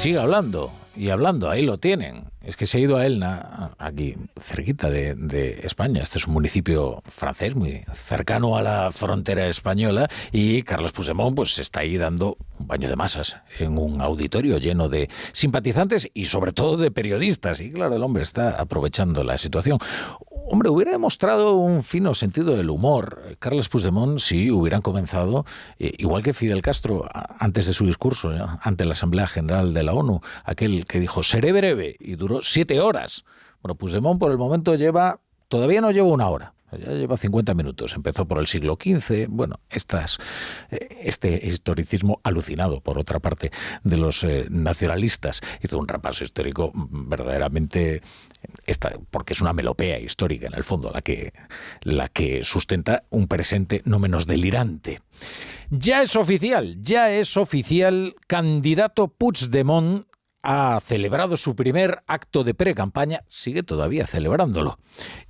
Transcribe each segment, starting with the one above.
sigue hablando y hablando, ahí lo tienen. Es que se ha ido a Elna, aquí cerquita de España. Este es un municipio francés muy cercano a la frontera española, y Carles Puigdemont pues está ahí dando un baño de masas en un auditorio lleno de simpatizantes y sobre todo de periodistas. Y claro, el hombre está aprovechando la situación. Hombre, hubiera demostrado un fino sentido del humor Carles Puigdemont si hubieran comenzado, igual que Fidel Castro antes de su discurso ante la Asamblea General de la ONU, aquel que dijo "seré breve", y duró 7 horas. Bueno, Puigdemont por el momento todavía no lleva 1 hora. Ya lleva 50 minutos. Empezó por el siglo XV. Bueno, este historicismo alucinado, por otra parte, de los nacionalistas. Hizo un repaso histórico verdaderamente, porque es una melopea histórica, en el fondo, la que sustenta un presente no menos delirante. Ya es oficial, candidato Puigdemont ha celebrado su primer acto de pre-campaña, sigue todavía celebrándolo,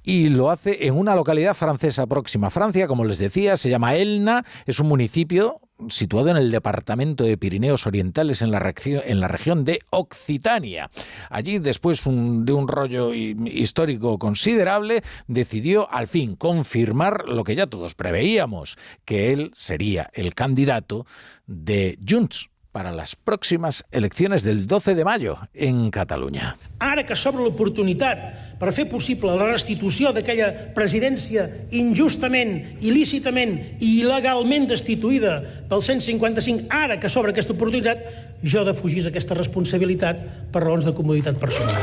y lo hace en una localidad francesa próxima a Francia, como les decía, se llama Elna, es un municipio situado en el departamento de Pirineos Orientales, en la región de Occitania. Allí, después de un rollo histórico considerable, decidió al fin confirmar lo que ya todos preveíamos, que él sería el candidato de Junts para las próximas elecciones del 12 de mayo en Catalunya. Ara que s'obre l'oportunitat per fer possible la restitució d'aquella presidència injustament, il·lícitament i il·legalment destituïda pel 155, ara que s'obre aquesta oportunitat, jo defugís aquesta responsabilitat per raons de comoditat personal.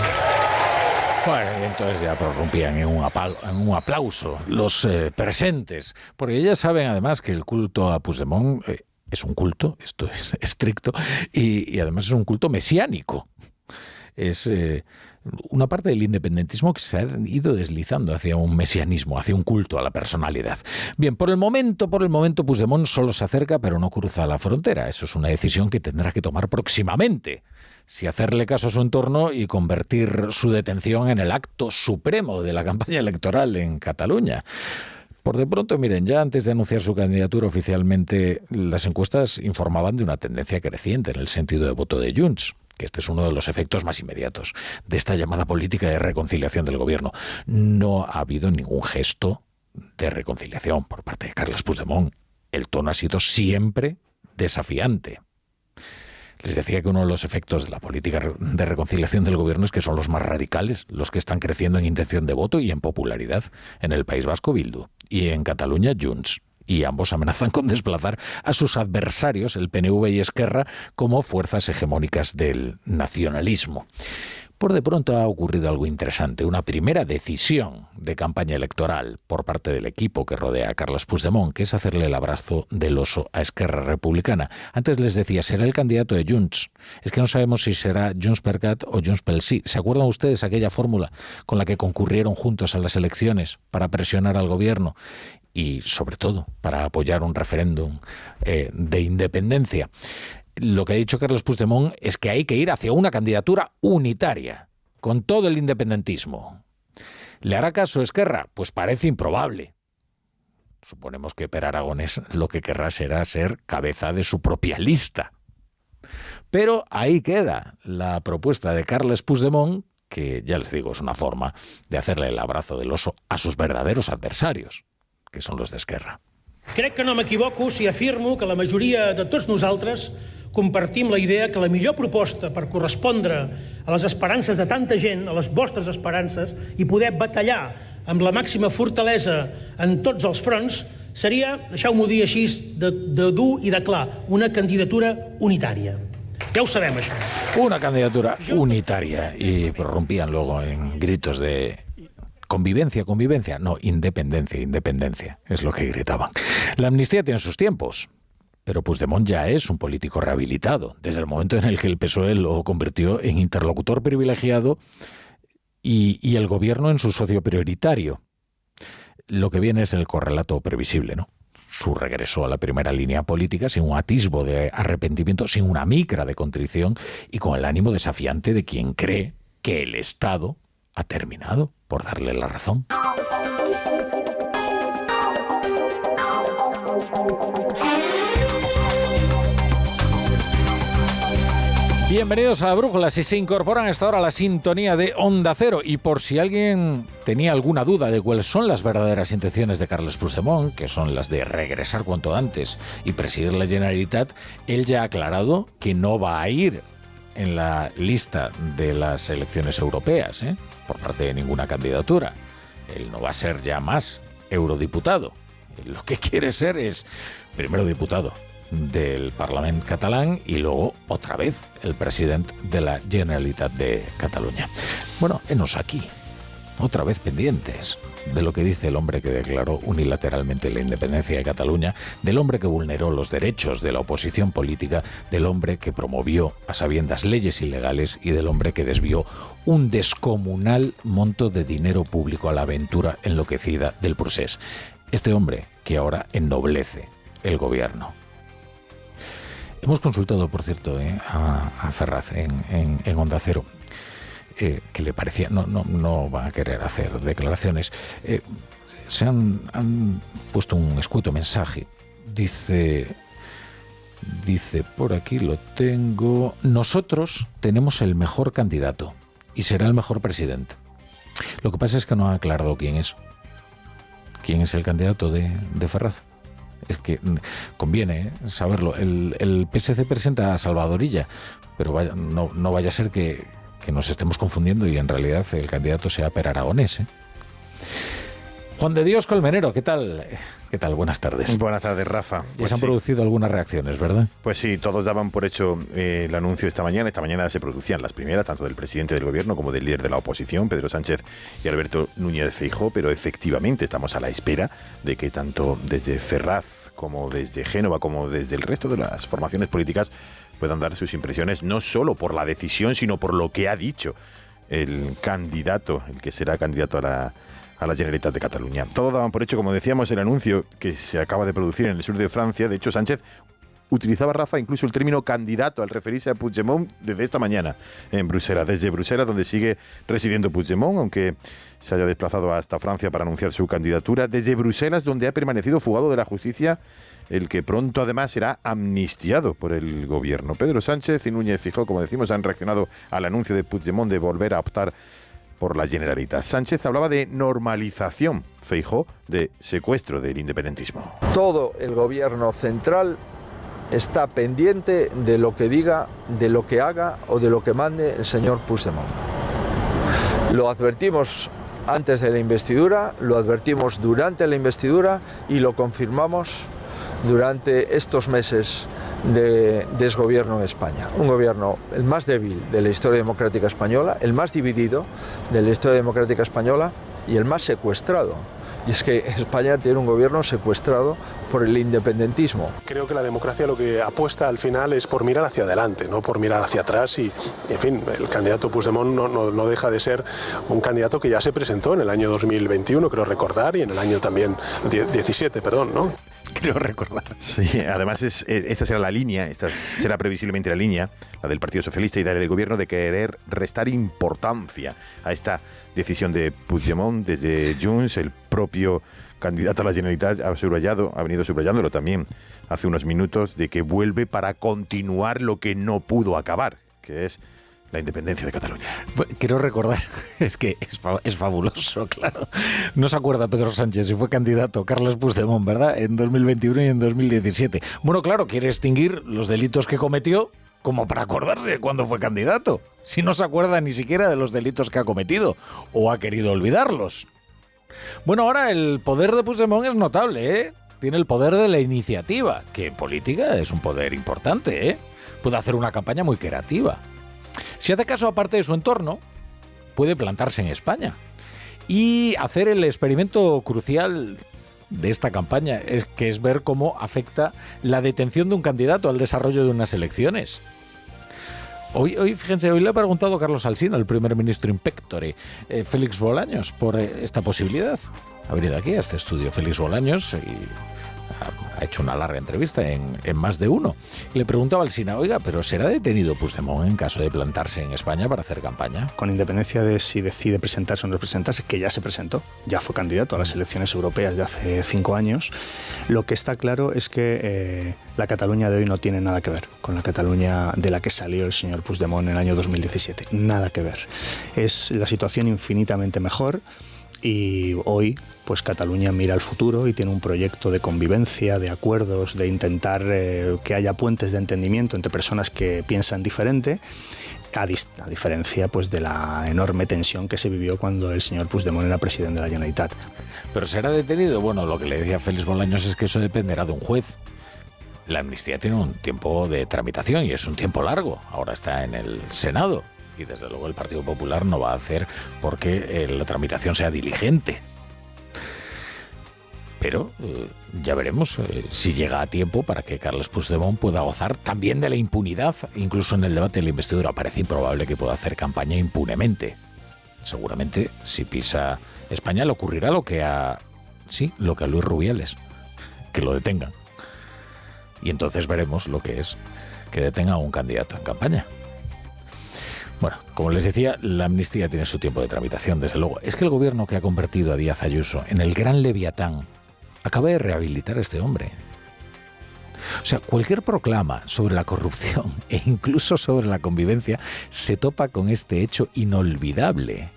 Bueno, y entonces ya prorrumpían en un aplauso los presentes, porque ya saben además que el culto a Puigdemont es un culto, esto es estricto, y además es un culto mesiánico. Es una parte del independentismo que se ha ido deslizando hacia un mesianismo, hacia un culto a la personalidad. Bien, por el momento, Puigdemont solo se acerca, pero no cruza la frontera. Eso es una decisión que tendrá que tomar próximamente. Si hacerle caso a su entorno y convertir su detención en el acto supremo de la campaña electoral en Cataluña. Por de pronto, miren, ya antes de anunciar su candidatura oficialmente, las encuestas informaban de una tendencia creciente en el sentido de voto de Junts, que este es uno de los efectos más inmediatos de esta llamada política de reconciliación del gobierno. No ha habido ningún gesto de reconciliación por parte de Carles Puigdemont. El tono ha sido siempre desafiante. Les decía que uno de los efectos de la política de reconciliación del gobierno es que son los más radicales, los que están creciendo en intención de voto y en popularidad. En el País Vasco, Bildu, y en Cataluña, Junts. Y ambos amenazan con desplazar a sus adversarios, el PNV y Esquerra, como fuerzas hegemónicas del nacionalismo. Por de pronto ha ocurrido algo interesante, una primera decisión de campaña electoral por parte del equipo que rodea a Carles Puigdemont, que es hacerle el abrazo del oso a Esquerra Republicana. Antes les decía, será el candidato de Junts. Es que no sabemos si será JxCat o Junts pel Sí. ¿Se acuerdan ustedes aquella fórmula con la que concurrieron juntos a las elecciones para presionar al gobierno? Y sobre todo para apoyar un referéndum de independencia. Lo que ha dicho Carles Puigdemont es que hay que ir hacia una candidatura unitaria, con todo el independentismo. ¿Le hará caso Esquerra? Pues parece improbable. Suponemos que Per Aragonés lo que querrá será ser cabeza de su propia lista. Pero ahí queda la propuesta de Carles Puigdemont, que ya les digo, es una forma de hacerle el abrazo del oso a sus verdaderos adversarios, que son los de Esquerra. Crec que no m'equivoco si afirmo que la majoria de tots nosaltres compartim la idea que la millor proposta per correspondre a les esperances de tanta gent, a les vostres esperances, i poder batallar amb la màxima fortalesa en tots els fronts, seria, deixeu-m'ho dir així, de dur i de clar, una candidatura unitària. Ja ho sabem, això. Una candidatura unitaria, y prorrumpían luego en gritos de convivencia, no, independencia, es lo que gritaban. La amnistía tiene sus tiempos, pero Puigdemont ya es un político rehabilitado, desde el momento en el que el PSOE lo convirtió en interlocutor privilegiado y el gobierno en su socio prioritario. Lo que viene es el correlato previsible, ¿no? Su regreso a la primera línea política sin un atisbo de arrepentimiento, sin una micra de contrición y con el ánimo desafiante de quien cree que el Estado ha terminado por darle la razón. Bienvenidos a la Brújula. Si se incorporan a esta hora a la sintonía de Onda Cero, y por si alguien tenía alguna duda de cuáles son las verdaderas intenciones de Carles Puigdemont, que son las de regresar cuanto antes y presidir la Generalitat, él ya ha aclarado que no va a ir en la lista de las elecciones europeas, por parte de ninguna candidatura. Él no va a ser ya más eurodiputado. Lo que quiere ser es primero diputado del Parlament catalán y luego otra vez el presidente de la Generalitat de Cataluña. Bueno, enos aquí, otra vez pendientes de lo que dice el hombre que declaró unilateralmente la independencia de Cataluña, del hombre que vulneró los derechos de la oposición política, del hombre que promovió a sabiendas leyes ilegales y del hombre que desvió un descomunal monto de dinero público a la aventura enloquecida del Procés. Este hombre que ahora ennoblece el gobierno. Hemos consultado, por cierto, a Ferraz en Onda Cero, que le parecía, no va a querer hacer declaraciones. Se han puesto un escueto mensaje. Dice, por aquí lo tengo: nosotros tenemos el mejor candidato y será el mejor presidente. Lo que pasa es que no ha aclarado quién es. ¿Quién es el candidato de Ferraz? Es que conviene saberlo. El PSC presenta a Salvador Illa, pero no vaya a ser que nos estemos confundiendo y en realidad el candidato sea Per Aragonés. Juan de Dios Colmenero, ¿qué tal? ¿Qué tal? Buenas tardes. Buenas tardes, Rafa. Ya se han producido algunas reacciones, ¿verdad? Pues sí, todos daban por hecho el anuncio esta mañana. Esta mañana se producían las primeras, tanto del presidente del gobierno como del líder de la oposición, Pedro Sánchez y Alberto Núñez Feijóo, pero efectivamente estamos a la espera de que tanto desde Ferraz como desde Génova, como desde el resto de las formaciones políticas puedan dar sus impresiones, no solo por la decisión, sino por lo que ha dicho el candidato, el que será candidato a la Generalitat de Cataluña. Todos daban por hecho, como decíamos, el anuncio que se acaba de producir en el sur de Francia. De hecho, Sánchez utilizaba, Rafa, incluso el término candidato al referirse a Puigdemont desde esta mañana en Bruselas. Desde Bruselas, donde sigue residiendo Puigdemont, aunque se haya desplazado hasta Francia para anunciar su candidatura. Desde Bruselas, donde ha permanecido fugado de la justicia, el que pronto además será amnistiado por el gobierno. Pedro Sánchez y Núñez Feijóo, como decimos, han reaccionado al anuncio de Puigdemont de volver a optar por la Generalitat. Sánchez hablaba de normalización, Feijóo de secuestro del independentismo. Todo el gobierno central está pendiente de lo que diga, de lo que haga o de lo que mande el señor Puigdemont. Lo advertimos antes de la investidura, lo advertimos durante la investidura y lo confirmamos durante estos meses de desgobierno en España. Un gobierno el más débil de la historia democrática española, el más dividido de la historia democrática española y el más secuestrado. Y es que España tiene un gobierno secuestrado por el independentismo. Creo que la democracia lo que apuesta al final es por mirar hacia adelante, no por mirar hacia atrás. Y, en fin, el candidato Puigdemont no deja de ser un candidato que ya se presentó en el año 2021, creo recordar, y en el año también 17, perdón, ¿no? Creo recordar. Sí, además esta será la línea, esta será previsiblemente la línea, la del Partido Socialista y la del Gobierno, de querer restar importancia a esta decisión de Puigdemont. Desde Junts, el propio candidato a la Generalitat ha venido subrayándolo también hace unos minutos, de que vuelve para continuar lo que no pudo acabar, que es la independencia de Cataluña. Quiero recordar, es que es fabuloso, claro. No se acuerda Pedro Sánchez si fue candidato Carles Puigdemont, ¿verdad? En 2021 y en 2017. Bueno, claro, quiere extinguir los delitos que cometió como para acordarse de cuando fue candidato. Si no se acuerda ni siquiera de los delitos que ha cometido o ha querido olvidarlos. Bueno, ahora el poder de Puigdemont es notable, ¿eh? Tiene el poder de la iniciativa, que en política es un poder importante, ¿eh? Puede hacer una campaña muy creativa. Si hace caso a parte de su entorno, puede plantarse en España y hacer el experimento crucial de esta campaña, que es ver cómo afecta la detención de un candidato al desarrollo de unas elecciones. Hoy, fíjense, hoy le ha preguntado Carlos Alsina, el primer ministro in pectore, Félix Bolaños, por esta posibilidad. Ha venido aquí a este estudio Félix Bolaños y ha hecho una larga entrevista en Más de Uno. Le preguntaba al SINA, oiga, ¿pero será detenido Puigdemont en caso de plantarse en España para hacer campaña? Con independencia de si decide presentarse o no presentarse, que ya se presentó, ya fue candidato a las elecciones europeas de hace 5 años, lo que está claro es que la Cataluña de hoy no tiene nada que ver con la Cataluña de la que salió el señor Puigdemont en el año 2017. Nada que ver. Es la situación infinitamente mejor y hoy pues Cataluña mira al futuro y tiene un proyecto de convivencia, de acuerdos, de intentar que haya puentes de entendimiento entre personas que piensan diferente, a diferencia pues de la enorme tensión que se vivió cuando el señor Puigdemont era presidente de la Generalitat. ¿Pero será detenido? Bueno, lo que le decía Félix Bolaños es que eso dependerá de un juez. La amnistía tiene un tiempo de tramitación y es un tiempo largo. Ahora está en el Senado y desde luego el Partido Popular no va a hacer porque la tramitación sea diligente. Pero ya veremos si llega a tiempo para que Carles Puigdemont pueda gozar también de la impunidad. Incluso en el debate de la investidura parece improbable que pueda hacer campaña impunemente. Seguramente si pisa España le ocurrirá lo que a Luis Rubiales, que lo detengan. Y entonces veremos lo que es que detenga a un candidato en campaña. Bueno, como les decía, la amnistía tiene su tiempo de tramitación, desde luego. Es que el gobierno que ha convertido a Díaz Ayuso en el gran leviatán acaba de rehabilitar a este hombre. O sea, cualquier proclama sobre la corrupción e incluso sobre la convivencia se topa con este hecho inolvidable.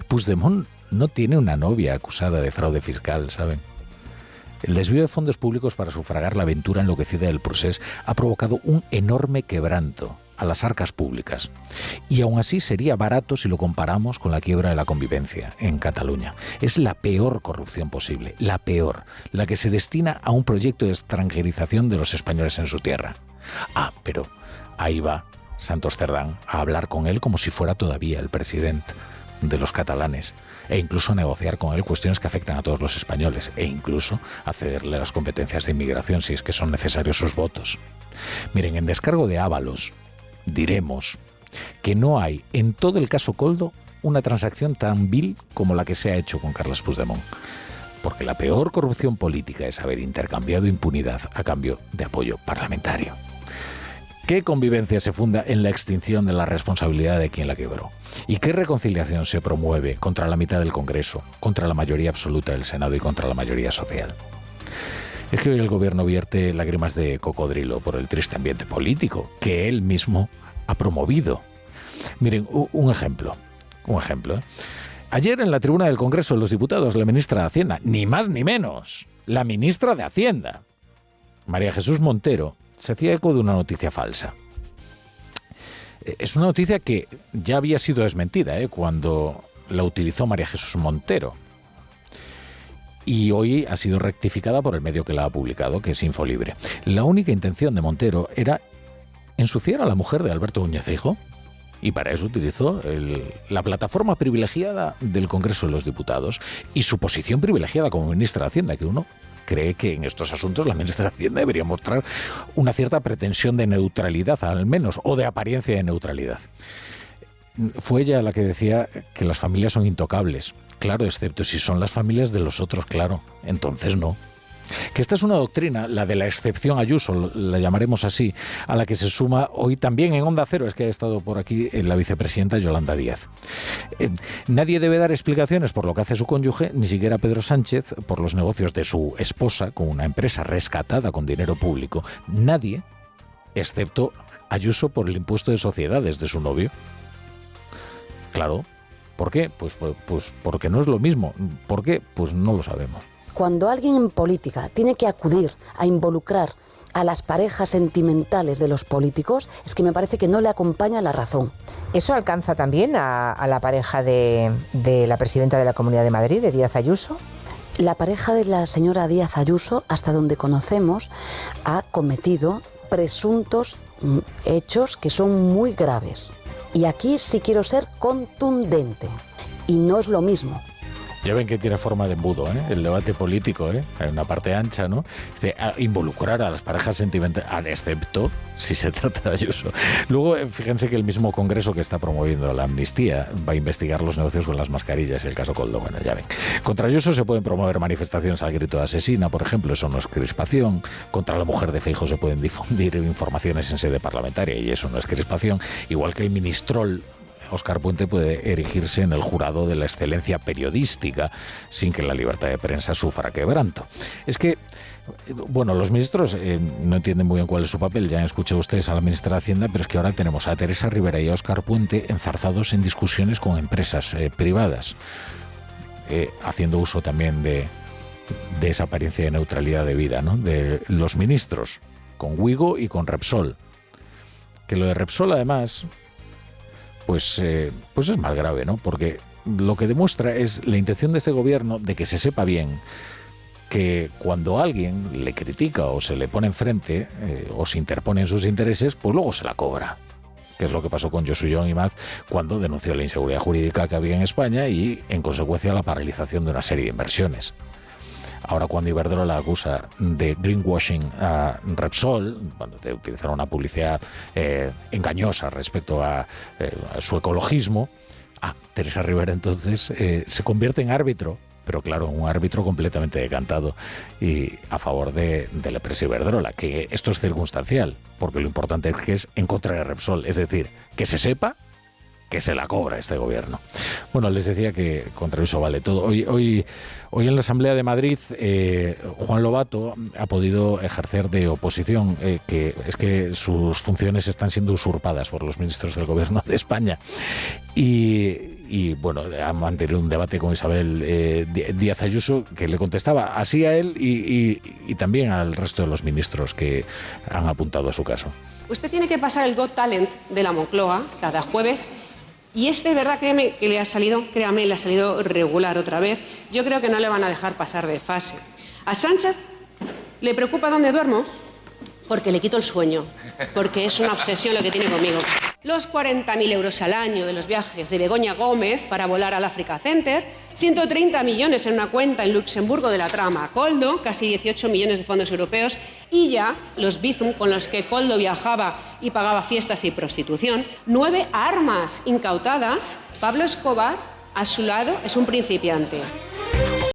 Puigdemont no tiene una novia acusada de fraude fiscal, ¿saben? El desvío de fondos públicos para sufragar la aventura enloquecida del Procés ha provocado un enorme quebranto a las arcas públicas. Y aún así sería barato si lo comparamos con la quiebra de la convivencia en Cataluña. Es la peor corrupción posible, la peor, la que se destina a un proyecto de extranjerización de los españoles en su tierra. Pero ahí va Santos Cerdán a hablar con él como si fuera todavía el presidente de los catalanes, e incluso negociar con él cuestiones que afectan a todos los españoles, e incluso a cederle las competencias de inmigración si es que son necesarios sus votos. Miren, en descargo de Ábalos diremos que no hay en todo el caso Koldo una transacción tan vil como la que se ha hecho con Carles Puigdemont, porque la peor corrupción política es haber intercambiado impunidad a cambio de apoyo parlamentario. ¿Qué convivencia se funda en la extinción de la responsabilidad de quien la quebró? ¿Y qué reconciliación se promueve contra la mitad del Congreso, contra la mayoría absoluta del Senado y contra la mayoría social? Es que hoy el gobierno vierte lágrimas de cocodrilo por el triste ambiente político que él mismo ha promovido. Miren, un ejemplo. Ayer en la tribuna del Congreso de los Diputados, la ministra de Hacienda, ni más ni menos, la ministra de Hacienda, María Jesús Montero, se hacía eco de una noticia falsa. Es una noticia que ya había sido desmentida cuando la utilizó María Jesús Montero. Y hoy ha sido rectificada por el medio que la ha publicado, que es Infolibre. La única intención de Montero era ensuciar a la mujer de Alberto Núñez Feijóo. Y para eso utilizó la plataforma privilegiada del Congreso de los Diputados y su posición privilegiada como ministra de Hacienda, que uno cree que en estos asuntos la ministra de Hacienda debería mostrar una cierta pretensión de neutralidad, al menos, o de apariencia de neutralidad. Fue ella la que decía que las familias son intocables. Claro, excepto si son las familias de los otros, claro. Entonces no. Que esta es una doctrina, la de la excepción Ayuso, la llamaremos así, a la que se suma hoy también en Onda Cero, es que ha estado por aquí la vicepresidenta Yolanda Díaz. Nadie debe dar explicaciones por lo que hace su cónyuge, ni siquiera Pedro Sánchez, por los negocios de su esposa con una empresa rescatada con dinero público. Nadie, excepto Ayuso por el impuesto de sociedades de su novio. Claro. ¿Por qué? Pues porque no es lo mismo. ¿Por qué? Pues no lo sabemos. Cuando alguien en política tiene que acudir a involucrar a las parejas sentimentales de los políticos, es que me parece que no le acompaña la razón. ¿Eso alcanza también a la pareja de la presidenta de la Comunidad de Madrid, de Díaz Ayuso? La pareja de la señora Díaz Ayuso, hasta donde conocemos, ha cometido presuntos hechos que son muy graves. Y aquí sí quiero ser contundente. Y no es lo mismo Ya ven que tiene forma de embudo, el debate político, hay una parte ancha, ¿no? Involucrar a las parejas sentimentales, excepto si se trata de Ayuso. Luego, fíjense que el mismo Congreso que está promoviendo la amnistía va a investigar los negocios con las mascarillas y el caso Koldo. Bueno, ya ven. Contra Ayuso se pueden promover manifestaciones al grito de asesina, por ejemplo, eso no es crispación. Contra la mujer de Feijóo se pueden difundir informaciones en sede parlamentaria y eso no es crispación. Igual que el ministrol Óscar Puente puede erigirse en el jurado de la excelencia periodística sin que la libertad de prensa sufra quebranto. Es que, bueno, los ministros no entienden muy bien cuál es su papel. Ya han escuchado ustedes a la ministra de Hacienda, pero es que ahora tenemos a Teresa Rivera y a Óscar Puente enzarzados en discusiones con empresas privadas, haciendo uso también de esa apariencia de neutralidad de vida, ¿no? De los ministros, con Wigo y con Repsol. Que lo de Repsol, además, pues es más grave, ¿no? Porque lo que demuestra es la intención de este gobierno de que se sepa bien que cuando alguien le critica o se le pone enfrente o se interpone en sus intereses, pues luego se la cobra. Que es lo que pasó con Josu Imaz cuando denunció la inseguridad jurídica que había en España y, en consecuencia, la paralización de una serie de inversiones. Ahora, cuando Iberdrola acusa de greenwashing a Repsol, de utilizar una publicidad engañosa respecto a su ecologismo, Teresa Rivera entonces se convierte en árbitro, pero claro, un árbitro completamente decantado y a favor de la empresa Iberdrola, que esto es circunstancial, porque lo importante es que es en contra de Repsol, es decir, que se sepa que se la cobra este gobierno. Bueno, les decía que contra eso vale todo. Hoy en la Asamblea de Madrid, Juan Lobato ha podido ejercer de oposición, que es que sus funciones están siendo usurpadas por los ministros del Gobierno de España. Y bueno, ha mantenido un debate con Isabel Díaz Ayuso, que le contestaba así a él y también al resto de los ministros que han apuntado a su caso. Usted tiene que pasar el Got Talent de la Moncloa cada jueves. Y verdad, créame, que le ha salido regular otra vez. Yo creo que no le van a dejar pasar de fase. A Sánchez le preocupa dónde duermo porque le quito el sueño, porque es una obsesión lo que tiene conmigo. Los 40.000 euros al año de los viajes de Begoña Gómez para volar al Africa Center, 130 millones en una cuenta en Luxemburgo de la trama Koldo, casi 18 millones de fondos europeos, y ya los Bizum con los que Koldo viajaba y pagaba fiestas y prostitución, 9 armas incautadas. Pablo Escobar, a su lado, es un principiante.